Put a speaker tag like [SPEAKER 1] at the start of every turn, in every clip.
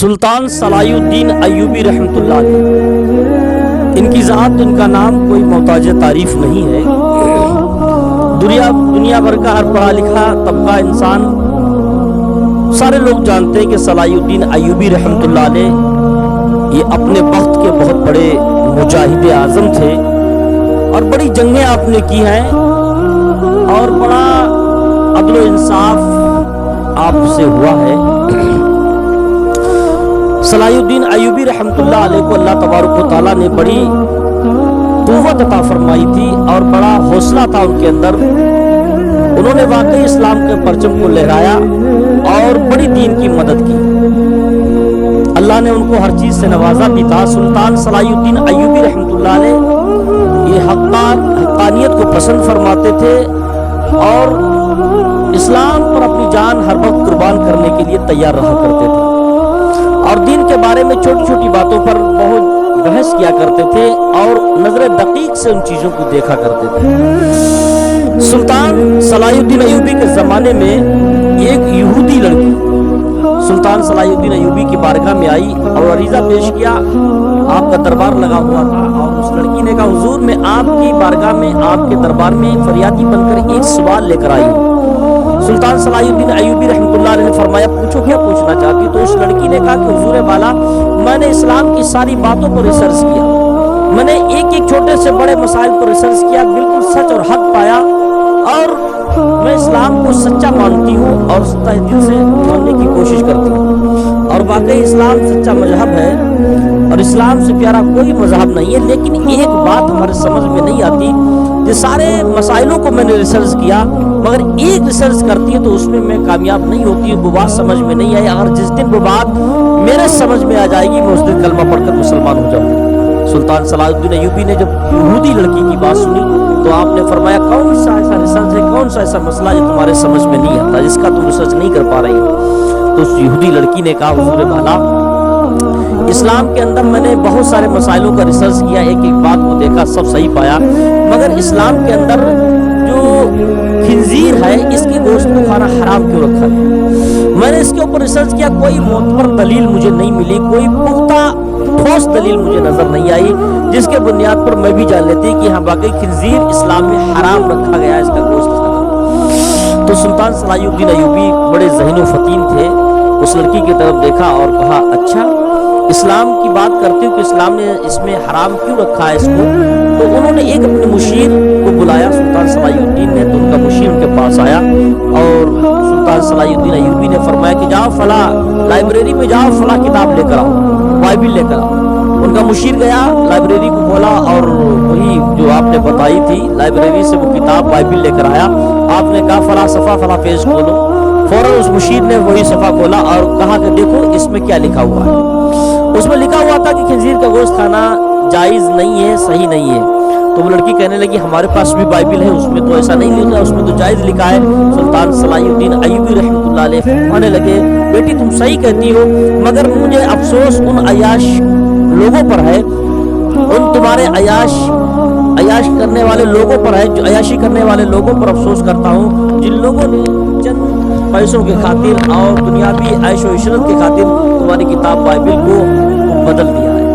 [SPEAKER 1] سلطان صلاح الدین ایوبی رحمۃ اللہ علیہ، ان کی ذات، ان کا نام کوئی محتاج تعریف نہیں ہے۔ دنیا بھر کا ہر پڑھا لکھا طبقہ انسان، سارے لوگ جانتے ہیں کہ صلاح الدین ایوبی رحمۃ اللہ علیہ یہ اپنے وقت کے بہت بڑے مجاہد اعظم تھے اور بڑی جنگیں آپ نے کی ہیں اور بڑا عدل و انصاف آپ سے ہوا ہے۔ صلاح الدین ایوبی رحمۃ اللہ علیہ کو اللہ تبارک و تعالیٰ نے بڑی قوت عطا فرمائی تھی اور بڑا حوصلہ تھا ان کے اندر۔ انہوں نے واقعی اسلام کے پرچم کو لہرایا اور بڑی دین کی مدد کی۔ اللہ نے ان کو ہر چیز سے نوازا بھی تھا۔ سلطان صلاح الدین ایوبی رحمۃ اللہ علیہ یہ حقانیت کو پسند فرماتے تھے اور اسلام پر اپنی جان ہر وقت قربان کرنے کے لیے تیار رہا کرتے تھے اور دین کے بارے میں چھوٹی چھوٹی باتوں پر بہت بحث کیا کرتے تھے اور نظر دقیق سے ان چیزوں کو دیکھا کرتے تھے۔ سلطان صلاح الدین ایوبی کے زمانے میں ایک یہودی لڑکی سلطان صلاح الدین ایوبی کی بارگاہ میں آئی اور عریضہ پیش کیا۔ آپ کا دربار لگا ہوا تھا اور اس لڑکی نے کہا، حضور میں آپ کی بارگاہ میں، آپ کے دربار میں فریادی بن کر ایک سوال لے کر آئی ہوں۔ سلطان صلاح الدین ایوبی رحمۃ اللہ علیہ نے فرمایا، پوچھو کیا پوچھنا چاہتی؟ تو اس لڑکی نے کہا کہ حضور والا، میں نے اسلام کی ساری باتوں پر ریسرچ کیا، میں نے ایک ایک چھوٹے سے بڑے مسائل پر ریسرچ کیا، بالکل سچ اور حق پایا اور میں اسلام کو سچا مانتی ہوں اور تہ دل سے ماننے کی کوشش کرتی ہوں اور واقعی اسلام سچا مذہب ہے اور اسلام سے پیارا کوئی مذہب نہیں ہے، لیکن ایک بات ہمارے سمجھ میں نہیں آتی کہ سارے مسائلوں کو میں نے ریسرچ کیا مگر ایک ریسرچ کرتی ہے تو اس میں کامیاب نہیں ہوتی، وہ بات سمجھ میں نہیں آئی، اگر جس دن وہ بات میرے سمجھ میں آ جائے گی میں اس دن کلمہ پڑھ کر مسلمان ہو جاؤں گا۔ سلطان صلاح الدین ایوبی نے جب یہودی لڑکی کی بات سنی تو آپ نے فرمایا، کون سا ایسا ریسرچ ہے، کون سا ایسا مسئلہ جو تمہارے سمجھ میں نہیں آتا، جس کا تم ریسرچ نہیں کر پا رہی ہو؟ تو اس یہودی لڑکی نے کہا، حضور والا، اسلام کے اندر میں نے بہت سارے مسائلوں کا ریسرچ کیا، ایک ایک بات کو دیکھا، سب صحیح پایا، مگر اسلام کے اندر جو خنزیر ہے اس کے گوشت کو کھانا حرام کیوں رکھا ہے؟ میں نے اس کے اوپر ریسرچ کیا، کوئی معتبر دلیل مجھے نہیں ملی، کوئی پختہ ٹھوس دلیل مجھے نظر نہیں آئی جس کے بنیاد پر میں بھی جان لیتی کہ ہاں واقعی خنزیر اسلام میں حرام رکھا گیا ہے اس کا گوشت کھانا۔ تو سلطان صلاح الدین ایوبی بڑے ذہین و فطین تھے، اس لڑکی کی طرف دیکھا اور کہا، اچھا اسلام کی بات کرتے ہو کہ اسلام نے اس میں حرام کیوں رکھا ہے اس کو؟ تو انہوں نے ایک اپنے مشیر کو بلایا سلطان صلاح الدین نے، تو ان کا مشیر ان کے پاس آیا اور سلطان صلاح الدین ایوبی نے فرمایا کہ جاؤ فلاں لائبریری میں جاؤ، فلاں کتاب لے کر آؤ، بائبل لے کر آؤ۔ ان کا مشیر گیا، لائبریری کو کھولا اور وہی جو آپ نے بتائی تھی لائبریری سے وہ کتاب بائبل لے کر آیا۔ آپ نے کہا فلاں صفحہ فلاں پیج کھولو، فوراً اس مشیر نے وہی صفحہ کھولا اور کہا کہ دیکھو اس میں کیا لکھا ہوا ہے۔ اس میں لکھا ہوا تھا کہ خنزیر کا گوشت کھانا جائز نہیں ہے، صحیح نہیں ہے۔ تو وہ لڑکی کہنے لگی، ہمارے پاس بھی بائبل ہے، اس میں تو ایسا نہیں لکھا، اس میں تو جائز لکھا ہے۔ سلطان صلاح الدین ایوبی رحمۃ اللہ علیہ فرمانے لگے، بیٹی تم صحیح کہتی ہو مگر مجھے افسوس ان عیاش لوگوں پر ہے، ان تمہارے عیاش کرنے والے لوگوں پر ہے، جو عیاشی کرنے والے لوگوں پر افسوس کرتا ہوں، جن لوگوں نے چند پیسوں کے خاطر اور دنیاوی عیش و عشرت کے خاطر تمہاری کتاب بائبل کو بدل دیا ہے،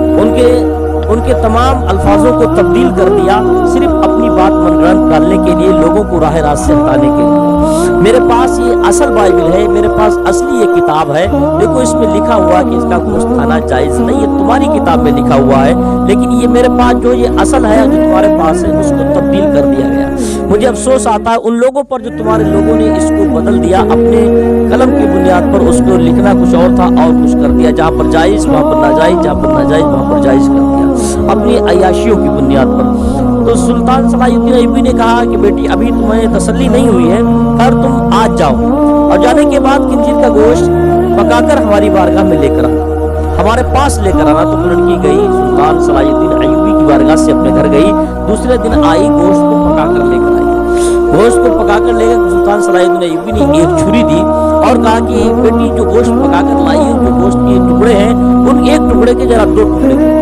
[SPEAKER 1] ان کے تمام الفاظوں کو تبدیل کر دیا صرف اپنی بات منگڑن ڈالنے کے لیے، لوگوں کو راہ راست سے ہٹانے کے لیے۔ میرے پاس یہ اصل بائبل ہے، میرے پاس اصلی یہ کتاب ہے، دیکھو اس میں لکھا ہوا کہ اس کا گوشت کھانا جائز نہیں ہے، تمہاری کتاب میں لکھا ہوا ہے، لیکن یہ میرے پاس جو یہ اصل ہے جو تمہارے پاس ہے اس کو تبدیل کر دیا گیا۔ مجھے افسوس آتا ہے ان لوگوں پر جو تمہارے لوگوں نے اس کو بدل دیا، اپنے قلم کی بنیاد پر اس کو لکھنا کچھ اور تھا اور کچھ کر دیا، جہاں پر جائز وہاں پر ناجائز، جہاں پر ناجائز وہاں پر جائز کر دیا اپنی عیاشیوں کی بنیاد پر۔ تو سلطان صلاح الدین ایوبی نے کہا کہ بیٹی ابھی تمہیں تسلی نہیں ہوئی ہے، خیر تم آج جاؤ اور جانے کے بعد خنزیر کا گوشت پکا کر ہماری بارگاہ میں لے کر آنا، ہمارے پاس لے کر آنا۔ تو وہ لڑکی گئی، سلطان صلاح الدین ایوبی کی بارگاہ سے اپنے گھر گئی، دوسرے دن آئی، گوشت کو پکا کر لے کر آئی، گوشت کو پکا کر لے کر سلطان صلاح الدین ایوبی نے ایک چھری دی اور کہا کہ بیٹی جو گوشت پکا کر لائی ہے، جو گوشت کے ٹکڑے ہیں ان ایک ٹکڑے کے ذرا دو ٹکڑے